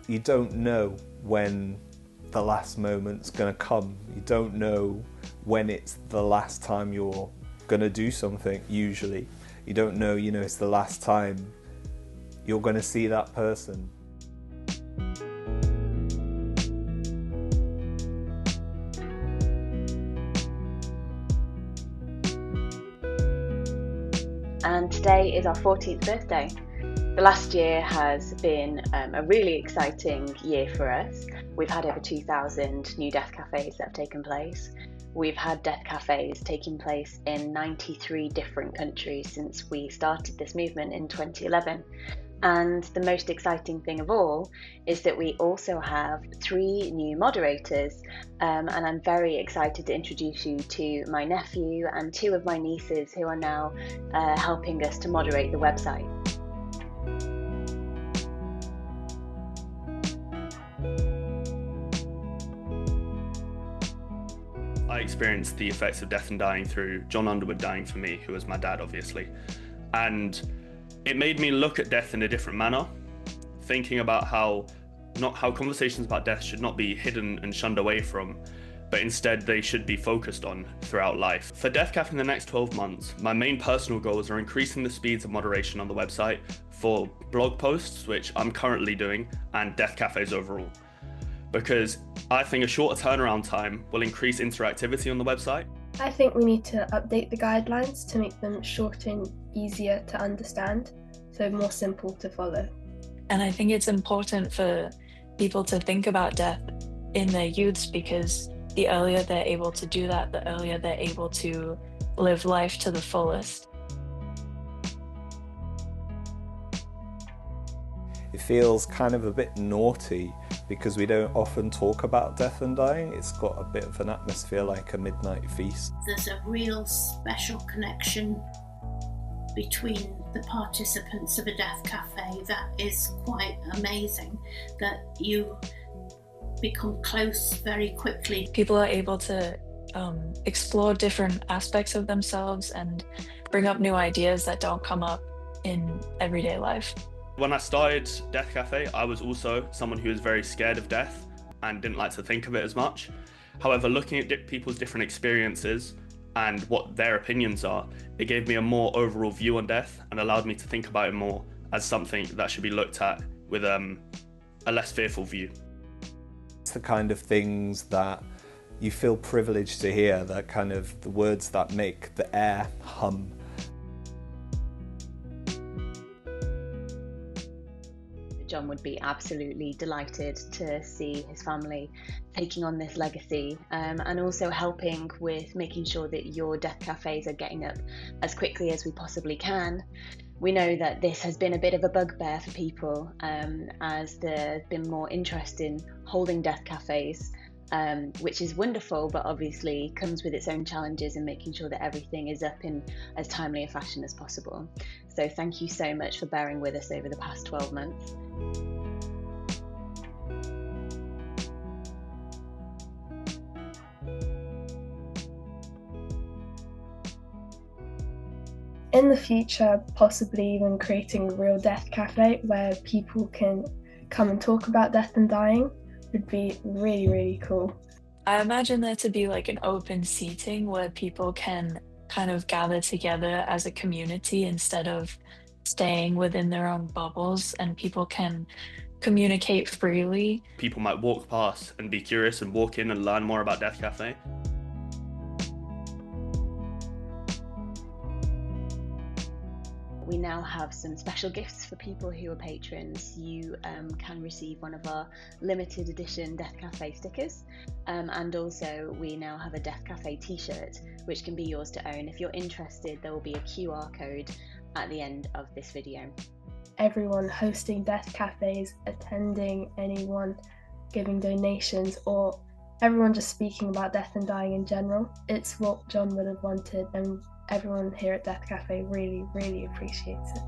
you don't know when the last moment's going to come. You don't know when it's the last time you're going to do something, usually. You don't know, it's the last time you're going to see that person. And today is our 14th birthday. The last year has been a really exciting year for us. We've had over 2,000 new death cafes that have taken place. We've had death cafes taking place in 93 different countries since we started this movement in 2011. And the most exciting thing of all is that we also have 3 new moderators, and I'm very excited to introduce you to my nephew and 2 of my nieces who are now helping us to moderate the website. I experienced the effects of death and dying through John Underwood dying for me, who was my dad, obviously. And it made me look at death in a different manner, thinking about how conversations about death should not be hidden and shunned away from, but instead they should be focused on throughout life. For Death Cafe in the next 12 months, my main personal goals are increasing the speeds of moderation on the website for blog posts, which I'm currently doing, and death cafes overall. Because I think a shorter turnaround time will increase interactivity on the website. I think we need to update the guidelines to make them shorter and easier to understand, so more simple to follow. And I think it's important for people to think about death in their youths, because the earlier they're able to do that, the earlier they're able to live life to the fullest. It feels kind of a bit naughty because we don't often talk about death and dying. It's got a bit of an atmosphere like a midnight feast. There's a real special connection between the participants of a death cafe that is quite amazing, that you become close very quickly. People are able to explore different aspects of themselves and bring up new ideas that don't come up in everyday life. When I started Death Cafe, I was also someone who was very scared of death and didn't like to think of it as much. However, looking at people's different experiences and what their opinions are, it gave me a more overall view on death and allowed me to think about it more as something that should be looked at with a less fearful view. It's the kind of things that you feel privileged to hear, that kind of the words that make the air hum. John would be absolutely delighted to see his family taking on this legacy, and also helping with making sure that your death cafes are getting up as quickly as we possibly can. We know that this has been a bit of a bugbear for people, as there's been more interest in holding death cafes, which is wonderful, but obviously comes with its own challenges in making sure that everything is up in as timely a fashion as possible. So thank you so much for bearing with us over the past 12 months. In the future, possibly even creating a real death cafe where people can come and talk about death and dying would be really, really cool. I imagine there to be like an open seating where people can kind of gather together as a community instead of staying within their own bubbles, and people can communicate freely. People might walk past and be curious and walk in and learn more about Death Cafe. We now have some special gifts for people who are patrons. You can receive one of our limited edition Death Cafe stickers, and also we now have a Death Cafe t-shirt which can be yours to own. If you're interested, there will be a QR code at the end of this video. Everyone hosting death cafes, attending, anyone giving donations, or everyone just speaking about death and dying in general. It's what John would have wanted, and everyone here at Death Cafe really, really appreciates it.